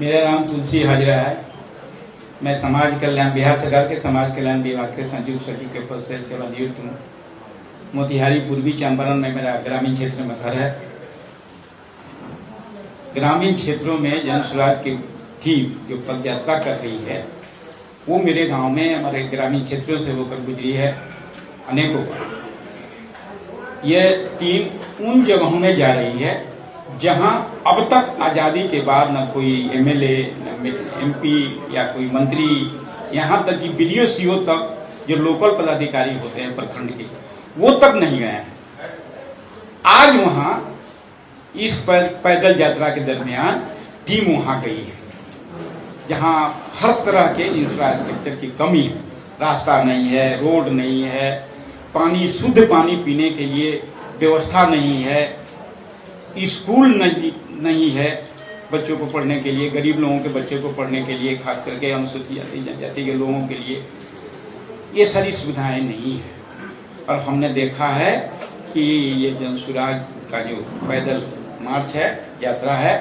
मेरा नाम तुलसी हाजरा है। मैं समाज कल्याण बिहार सरकार के समाज कल्याण विभाग के संयुक्त सचिव के पद से सेवानिवृत्त हूँ। मोतिहारी पूर्वी चंपारण में मेरा ग्रामीण क्षेत्र में घर है। ग्रामीण क्षेत्रों में जन सुराज की टीम जो पद यात्रा कर रही है वो मेरे गांव में हमारे ग्रामीण क्षेत्रों से होकर गुजरी है अनेकों बार। यह टीम उन जगहों में जा रही है जहां अब तक आज़ादी के बाद न कोई एमएलए न एमपी या कोई मंत्री, यहां तक कि बीडीओ सीओ तक जो लोकल पदाधिकारी होते हैं प्रखंड के, वो तक नहीं गए हैं। आज वहां इस पैदल यात्रा के दरमियान टीम वहां गई है जहां हर तरह के इंफ्रास्ट्रक्चर की कमी है। रास्ता नहीं है, रोड नहीं है, पानी, शुद्ध पानी पीने के लिए व्यवस्था नहीं है, स्कूल नहीं है बच्चों को पढ़ने के लिए, गरीब लोगों के बच्चों को पढ़ने के लिए, खास करके अनुसूचित जनजाति के लोगों के लिए ये सारी सुविधाएं नहीं है। और हमने देखा है कि ये जनसुराज का जो पैदल मार्च है, यात्रा है,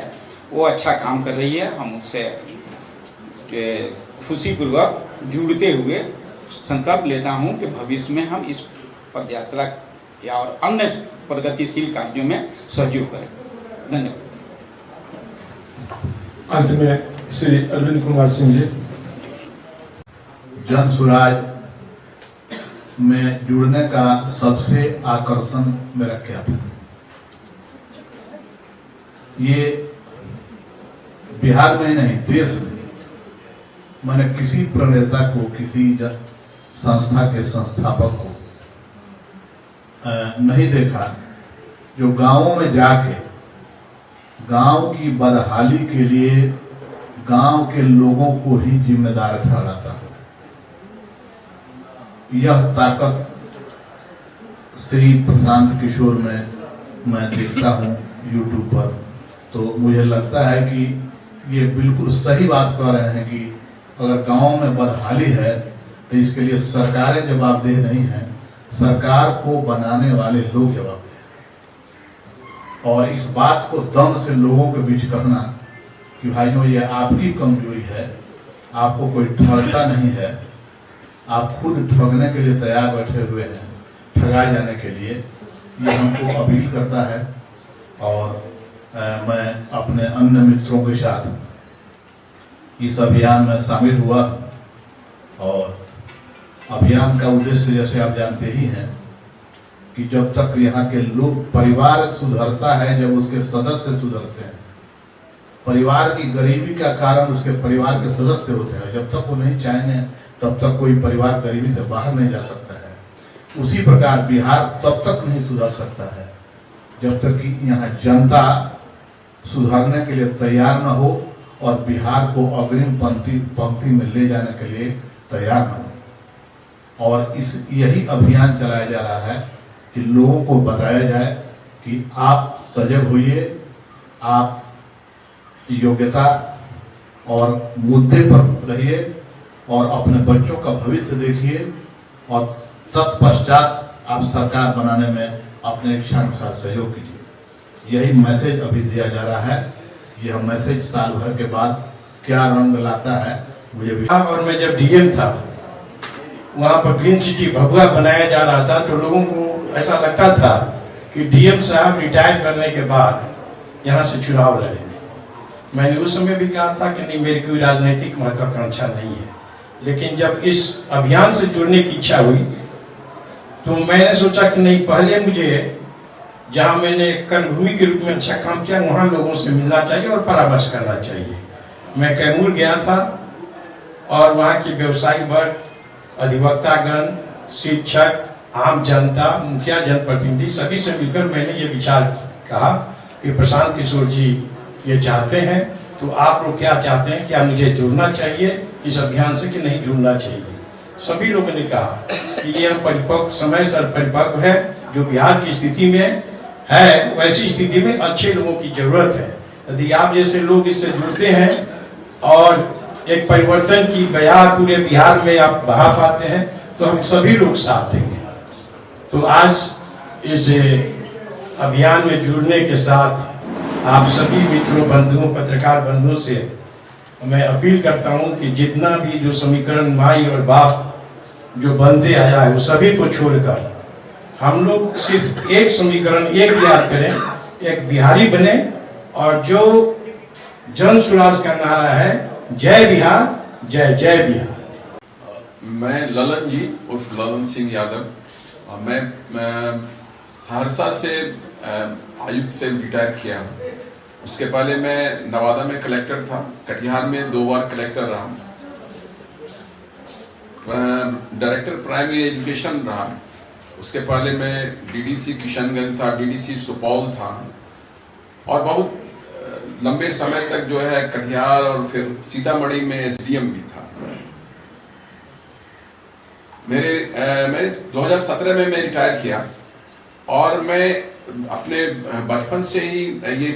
वो अच्छा काम कर रही है। हम उससे खुशीपूर्वक जुड़ते हुए संकल्प लेता हूं कि भविष्य में हम इस पद यात्रा या और अन्य प्रगतिशील कार्यों में सहयोग करें। धन्यवाद। अंत में श्री अरविंद कुमार सिंह जी। जन सुराज में जुड़ने का सबसे आकर्षण मेरा क्या था? ये बिहार में नहीं, देश में मैंने किसी प्रणेता को, किसी संस्था के संस्थापक को नहीं देखा जो गांवों में जाके गांव की बदहाली के लिए गांव के लोगों को ही जिम्मेदार ठहराता हो। यह ताकत श्री प्रशांत किशोर में मैं देखता हूं यूट्यूब पर, तो मुझे लगता है कि ये बिल्कुल सही बात कह रहे हैं कि अगर गांव में बदहाली है तो इसके लिए सरकारें जवाबदेह नहीं है, सरकार को बनाने वाले लोग जवाबदेह हैं। और इस बात को दम से लोगों के बीच कहना कि भाइयों ये आपकी कमजोरी है, आपको कोई ठगता नहीं है, आप खुद ठगने के लिए तैयार बैठे हुए हैं, ठगाए जाने के लिए, ये हमको अपील करता है। और मैं अपने अन्य मित्रों के साथ इस अभियान में शामिल हुआ और अभियान का उद्देश्य जैसे आप जानते ही हैं कि जब तक यहाँ के लोग, परिवार सुधरता है जब उसके सदस्य सुधरते हैं। परिवार की गरीबी का कारण उसके परिवार के सदस्य होते हैं। जब तक वो नहीं चाहेंगे तब तक कोई परिवार गरीबी से बाहर नहीं जा सकता है। उसी प्रकार बिहार तब तक नहीं सुधर सकता है जब तक कि यहाँ जनता सुधरने के लिए तैयार न हो और बिहार को अग्रिम पंक्ति में ले जाने के लिए तैयार न हो। और यही अभियान चलाया जा रहा है कि लोगों को बताया जाए कि आप सजग होइए, आप योग्यता और मुद्दे पर रहिए और अपने बच्चों का भविष्य देखिए और तत्पश्चात आप सरकार बनाने में अपने इच्छानुसार सहयोग कीजिए। यही मैसेज अभी दिया जा रहा है। यह मैसेज साल भर के बाद क्या रंग लाता है मुझे। और मैं जब डीएम था वहां पर ग्रीन सिटी भगवा बनाया जा रहा था, तो लोगों को ऐसा लगता था कि डीएम साहब रिटायर करने के बाद यहाँ से चुनाव लड़ेंगे। मैंने उस समय भी कहा था कि नहीं, मेरी कोई राजनीतिक महत्वाकांक्षा नहीं है। लेकिन जब इस अभियान से जुड़ने की इच्छा हुई तो मैंने सोचा कि नहीं, पहले मुझे जहां मैंने कर्मभूमि के रूप में अच्छा काम किया वहां लोगों से मिलना चाहिए और परामर्श करना चाहिए। मैं कैमूर गया था और वहां के व्यवसायी वर्ग, अधिवक्तागण, शिक्षक, आम जनता, मुखिया, जनप्रतिनिधि सभी से मिलकर मैंने ये विचार कहा कि प्रशांत किशोर जी ये चाहते हैं, तो आप लोग क्या चाहते हैं, क्या मुझे जुड़ना चाहिए इस अभियान से कि नहीं जुड़ना चाहिए। सभी लोगों ने कहा कि यह परिपक्व समय सर परिपक्व है, जो बिहार की स्थिति में है वैसी स्थिति में अच्छे लोगों की जरूरत है। यदि आप जैसे लोग इससे जुड़ते हैं और एक परिवर्तन की बयार पूरे बिहार में आप बहा पाते हैं तो हम सभी लोग साथ देंगे। तो आज इस अभियान में जुड़ने के साथ आप सभी मित्रों, बंधुओं, पत्रकार बंधुओं से मैं अपील करता हूं कि जितना भी जो समीकरण माई और बाप जो बनते आया है, वो सभी को छोड़कर हम लोग सिर्फ एक समीकरण एक याद करें, एक बिहारी बने, और जो जन स्वराज का नारा है, जय बिहार, जय जय बिहार। मैं ललन जी उर्फ ललन सिंह यादव, मैं सहरसा से आयुक्त से रिटायर किया हूँ। उसके पहले मैं नवादा में कलेक्टर था, कटिहार में 2 बार कलेक्टर रहा, डायरेक्टर प्राइमरी एजुकेशन रहा। उसके पहले मैं डीडीसी किशनगंज था, डीडीसी सुपौल था, और बहुत लंबे समय तक जो है कटिहार और फिर सीतामढ़ी में एसडीएम भी था। मैं 2017 में मैं रिटायर किया, और मैं अपने बचपन से ही ये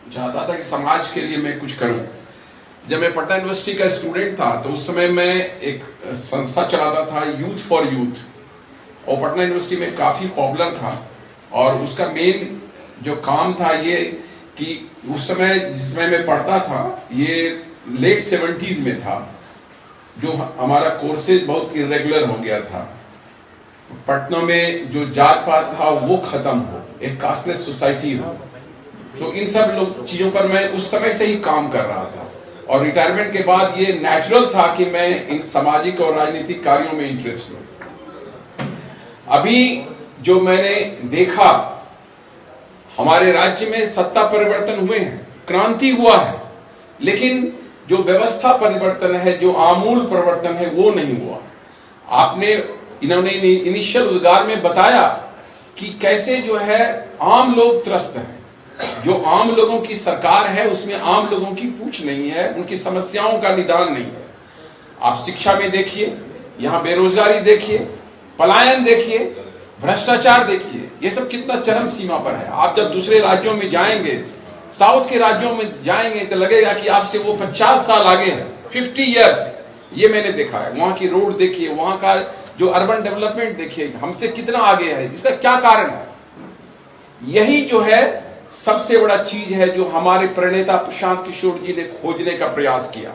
चाहता था कि समाज के लिए मैं कुछ करूं। जब मैं पटना यूनिवर्सिटी का स्टूडेंट था तो उस समय मैं एक संस्था चलाता था, यूथ फॉर यूथ, और पटना यूनिवर्सिटी में काफी पॉपुलर था। और उसका मेन जो काम था ये कि उस समय जिसमें मैं पढ़ता था, ये लेट 70s में था, जो हमारा कोर्सेज बहुत इरेगुलर हो गया था। पटना में जो जात पात था वो खत्म हो, एक कास्टलेस सोसाइटी हो। तो इन सब चीजों पर मैं उस समय से ही काम कर रहा था, और रिटायरमेंट के बाद ये नेचुरल था कि मैं इन सामाजिक और राजनीतिक कार्यों में इंटरेस्ट लूं। अभी जो मैंने देखा, हमारे राज्य में सत्ता परिवर्तन हुए हैं, क्रांति हुआ है, लेकिन जो व्यवस्था परिवर्तन है, जो आमूल परिवर्तन है, वो नहीं हुआ। इन्होंने इनिशियल उद्गार में बताया कि कैसे जो है आम लोग त्रस्त हैं। जो आम लोगों की सरकार है उसमें आम लोगों की पूछ नहीं है, उनकी समस्याओं का निदान नहीं है। आप शिक्षा में देखिए, यहाँ बेरोजगारी देखिए, पलायन देखिए, भ्रष्टाचार देखिए, ये सब कितना चरम सीमा पर है। आप जब दूसरे राज्यों में जाएंगे, साउथ के राज्यों में जाएंगे, तो लगेगा कि आपसे वो 50 साल आगे है, 50 इयर्स। ये मैंने देखा है। वहां की रोड देखिए, वहां का जो अर्बन डेवलपमेंट देखिए, हमसे कितना आगे है। इसका क्या कारण है? यही जो है सबसे बड़ा चीज है जो हमारे प्रणेता प्रशांत किशोर जी ने खोजने का प्रयास किया।